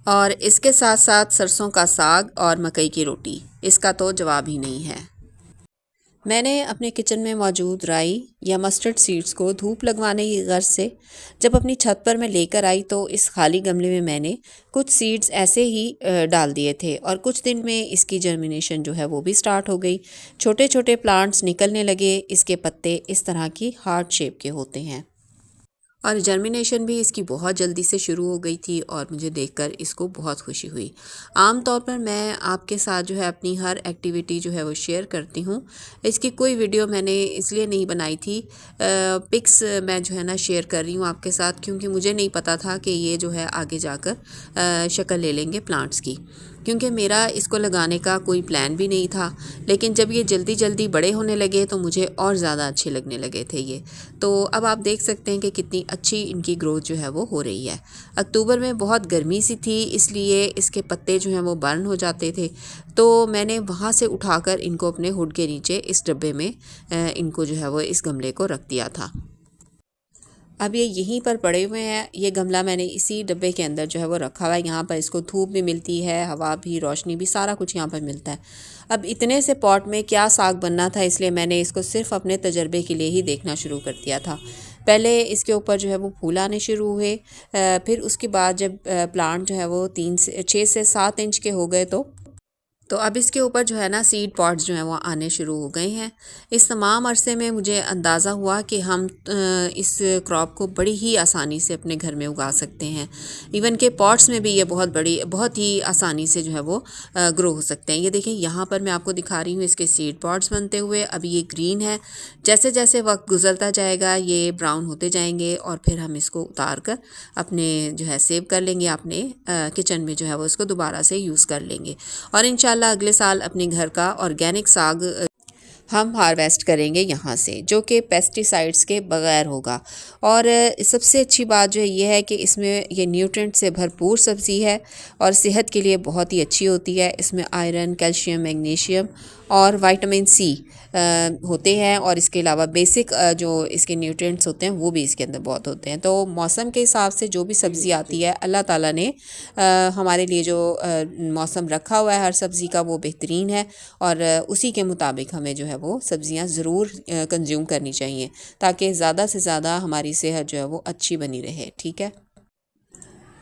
और इसके साथ साथ सरसों का साग और मकई की रोटी, इसका तो जवाब ही नहीं है। मैंने अपने किचन में मौजूद राई या मस्टर्ड सीड्स को धूप लगवाने की गर्ज से जब अपनी छत पर मैं लेकर आई तो इस खाली गमले में मैंने कुछ सीड्स ऐसे ही डाल दिए थे और कुछ दिन में इसकी जर्मिनेशन जो है वो भी स्टार्ट हो गई। छोटे छोटे प्लांट्स निकलने लगे। इसके पत्ते इस तरह की हार्ट शेप के होते हैं और जर्मिनेशन भी इसकी बहुत जल्दी से शुरू हो गई थी और मुझे देखकर इसको बहुत खुशी हुई। आम तौर पर मैं आपके साथ जो है अपनी हर एक्टिविटी जो है वो शेयर करती हूँ। इसकी कोई वीडियो मैंने इसलिए नहीं बनाई थी, पिक्स मैं जो है ना शेयर कर रही हूँ आपके साथ, क्योंकि मुझे नहीं पता था कि ये जो है आगे जाकर शक्ल ले लेंगे प्लांट्स की, क्योंकि मेरा इसको लगाने का कोई प्लान भी नहीं था। लेकिन जब ये जल्दी जल्दी बड़े होने लगे तो मुझे और ज़्यादा अच्छे लगने लगे थे ये। तो अब आप देख सकते हैं कि कितनी अच्छी इनकी ग्रोथ जो है वो हो रही है। अक्टूबर में बहुत गर्मी सी थी, इसलिए इसके पत्ते जो हैं वो बर्न हो जाते थे, तो मैंने वहाँ से उठाकर इनको अपने हुड के नीचे इस डब्बे में इनको जो है वो इस गमले को रख दिया था। अब ये यहीं पर पड़े हुए हैं। ये गमला मैंने इसी डब्बे के अंदर जो है वो रखा हुआ है। यहाँ पर इसको धूप भी मिलती है, हवा भी, रोशनी भी, सारा कुछ यहाँ पर मिलता है। अब इतने से पॉट में क्या साग बनना था, इसलिए मैंने इसको सिर्फ अपने तजर्बे के लिए ही देखना शुरू कर दिया था। पहले इसके ऊपर जो है वो फूल आने शुरू हुए, फिर उसके बाद जब प्लांट जो है वो 6 से 7 इंच के हो गए तो अब इसके ऊपर जो है ना सीड पॉट्स जो हैं वो आने शुरू हो गए हैं। इस तमाम अरसे में मुझे अंदाज़ा हुआ कि हम इस क्रॉप को बड़ी ही आसानी से अपने घर में उगा सकते हैं। इवन के पॉट्स में भी ये बहुत ही आसानी से जो है वो ग्रो हो सकते हैं। ये देखें, यहाँ पर मैं आपको दिखा रही हूँ इसके सीड पॉट्स बनते हुए। अभी ये ग्रीन है, जैसे जैसे वक्त गुजरता जाएगा ये ब्राउन होते जाएंगे और फिर हम इसको उतार कर अपने जो है सेव कर लेंगे, अपने किचन में जो है वो इसको दोबारा से यूज़ कर लेंगे। और इंशाल्लाह अगले साल अपने घर का ऑर्गेनिक साग हम हार्वेस्ट करेंगे यहाँ से, जो कि पेस्टिसाइड्स के बगैर होगा। और सबसे अच्छी बात जो है ये है कि इसमें ये न्यूट्रिएंट से भरपूर सब्ज़ी है और सेहत के लिए बहुत ही अच्छी होती है। इसमें आयरन, कैल्शियम, मैग्नीशियम और विटामिन सी होते हैं और इसके अलावा बेसिक जो इसके न्यूट्रिएंट्स होते हैं वो भी इसके अंदर बहुत होते हैं। तो मौसम के हिसाब से जो भी सब्ज़ी आती है, अल्लाह ताला ने हमारे लिए जो मौसम रखा हुआ है हर सब्ज़ी का, वो बेहतरीन है और उसी के मुताबिक हमें जो है वो सब्ज़ियाँ ज़रूर कंज्यूम करनी चाहिए, ताकि ज़्यादा से ज़्यादा हमारी सेहत जो है वो अच्छी बनी रहे। ठीक है।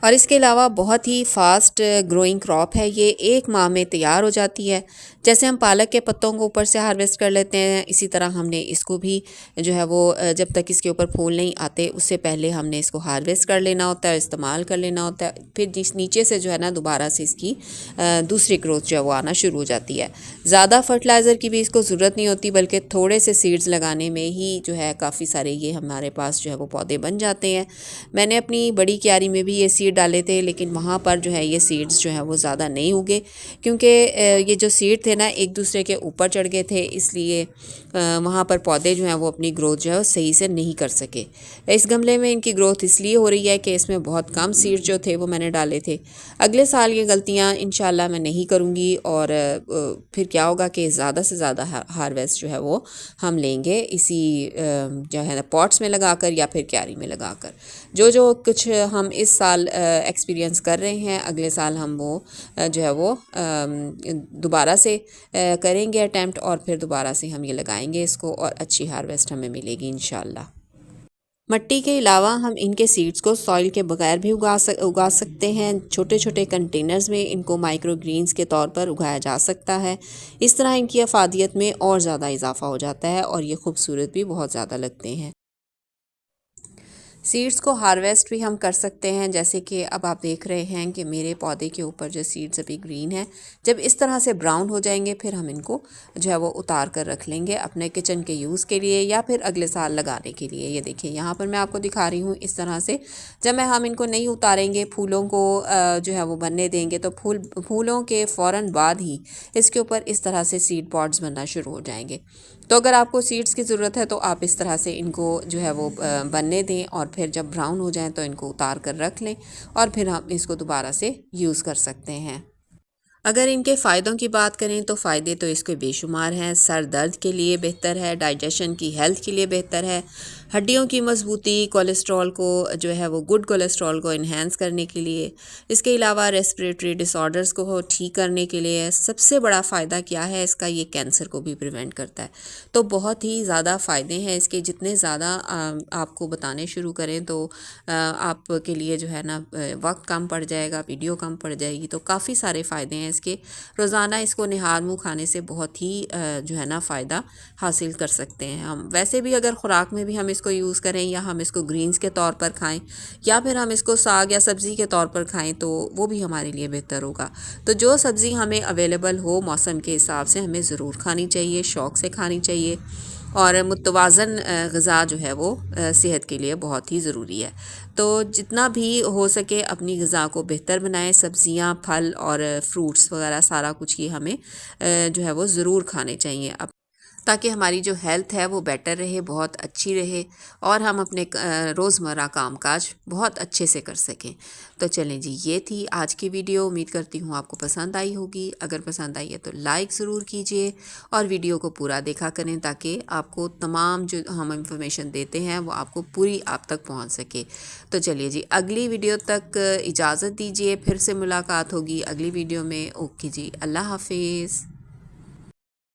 और इसके अलावा बहुत ही फास्ट ग्रोइंग क्रॉप है ये, 1 माह में तैयार हो जाती है। जैसे हम पालक के पत्तों को ऊपर से हार्वेस्ट कर लेते हैं, इसी तरह हमने इसको भी जो है वो जब तक इसके ऊपर फूल नहीं आते उससे पहले हमने इसको हार्वेस्ट कर लेना होता है, इस्तेमाल कर लेना होता है। फिर जिस नीचे से जो है ना दोबारा से इसकी दूसरी ग्रोथ जो है वो आना शुरू हो जाती है। ज़्यादा फर्टिलाइज़र की भी इसको ज़रूरत नहीं होती, बल्कि थोड़े से सीड्स लगाने में ही जो है काफ़ी सारे ये हमारे पास जो है वो पौधे बन जाते हैं। मैंने अपनी बड़ी क्यारी में भी ये सीड डाले थे, लेकिन वहाँ पर जो है ये सीड्स जो है वो ज़्यादा नहीं उगे, क्योंकि ये जो सीड थे ना एक दूसरे के ऊपर चढ़ गए थे, इसलिए वहाँ पर पौधे जो हैं वो अपनी ग्रोथ जो है वो सही से नहीं कर सके। इस गमले में इनकी ग्रोथ इसलिए हो रही है कि इसमें बहुत कम सीड जो थे वो मैंने डाले थे। अगले साल ये गलतियाँ इंशाल्लाह मैं नहीं करूँगी और फिर क्या होगा कि ज़्यादा से ज़्यादा हार्वेस्ट जो है वो हम लेंगे इसी जो है ना पॉट्स में लगाकर या फिर क्यारी में लगाकर। जो जो कुछ हम इस साल एक्सपीरियंस कर रहे हैं, अगले साल हम वो जो है वो दोबारा से करेंगे अटैम्प्ट और फिर दोबारा से हम ये लगाएंगे इसको और अच्छी हार्वेस्ट हमें मिलेगी इंशाल्लाह। मिट्टी के अलावा हम इनके सीड्स को सॉइल के बगैर भी उगा सकते हैं। छोटे छोटे कंटेनर्स में इनको माइक्रो ग्रीन्स के तौर पर उगाया जा सकता है। इस तरह इनकी अफादियत में और ज़्यादा इजाफा हो जाता है और ये खूबसूरत भी बहुत ज़्यादा लगते हैं। सीड्स को हार्वेस्ट भी हम कर सकते हैं, जैसे कि अब आप देख रहे हैं कि मेरे पौधे के ऊपर जो सीड्स अभी ग्रीन है, जब इस तरह से ब्राउन हो जाएंगे फिर हम इनको जो है वो उतार कर रख लेंगे अपने किचन के यूज़ के लिए या फिर अगले साल लगाने के लिए। ये देखिए यहाँ पर मैं आपको दिखा रही हूँ इस तरह से। जब हम इनको नहीं उतारेंगे, फूलों को जो है वो बनने देंगे, तो फूलों के फ़ौरन बाद ही इसके ऊपर इस तरह से सीड पॉट्स बनना शुरू हो जाएंगे। तो अगर आपको सीड्स की ज़रूरत है तो आप इस तरह से इनको जो है वो बनने दें और फिर जब ब्राउन हो जाएं तो इनको उतार कर रख लें और फिर हम इसको दोबारा से यूज़ कर सकते हैं। अगर इनके फ़ायदों की बात करें तो फ़ायदे तो इसके बेशुमार हैं। सर दर्द के लिए बेहतर है, डाइजेशन की हेल्थ के लिए बेहतर है, हड्डियों की मजबूती, कोलेस्ट्रॉल को जो है वो गुड कोलेस्ट्रॉल को इन्हेंस करने के लिए, इसके अलावा रेस्पिरेटरी डिसऑर्डर्स को ठीक करने के लिए। सबसे बड़ा फ़ायदा क्या है इसका, ये कैंसर को भी प्रिवेंट करता है। तो बहुत ही ज़्यादा फ़ायदे हैं इसके, जितने ज़्यादा आपको बताने शुरू करें तो आपके लिए जो है ना वक्त कम पड़ जाएगा, वीडियो कम पड़ जाएगी। तो काफ़ी सारे फ़ायदे हैं इसके। रोज़ाना इसको निहार मुँह खाने से बहुत ही जो है ना फ़ायदा हासिल कर सकते हैं हम। वैसे भी अगर ख़ुराक में भी हम इसको यूज़ करें, या हम इसको ग्रीन्स के तौर पर खाएं, या फिर हम इसको साग या सब्ज़ी के तौर पर खाएं, तो वो भी हमारे लिए बेहतर होगा। तो जो सब्ज़ी हमें अवेलेबल हो मौसम के हिसाब से हमें ज़रूर खानी चाहिए, शौक़ से खानी चाहिए। और मुतवाज़न ग़िज़ा जो है वो सेहत के लिए बहुत ही ज़रूरी है। तो जितना भी हो सके अपनी ग़िज़ा को बेहतर बनाएं। सब्ज़ियाँ, फल और फ्रूट्स वगैरह सारा कुछ ये हमें जो है वो ज़रूर खाने चाहिए, ताकि हमारी जो हेल्थ है वो बेटर रहे, बहुत अच्छी रहे, और हम अपने रोज़मर्रा कामकाज बहुत अच्छे से कर सकें। तो चलें जी, ये थी आज की वीडियो। उम्मीद करती हूँ आपको पसंद आई होगी। अगर पसंद आई है तो लाइक ज़रूर कीजिए और वीडियो को पूरा देखा करें, ताकि आपको तमाम जो हम इंफॉर्मेशन देते हैं वो आपको पूरी आप तक पहुँच सके। तो चलिए जी, अगली वीडियो तक इजाज़त दीजिए। फिर से मुलाकात होगी अगली वीडियो में। ओके जी, अल्लाह हाफिज़।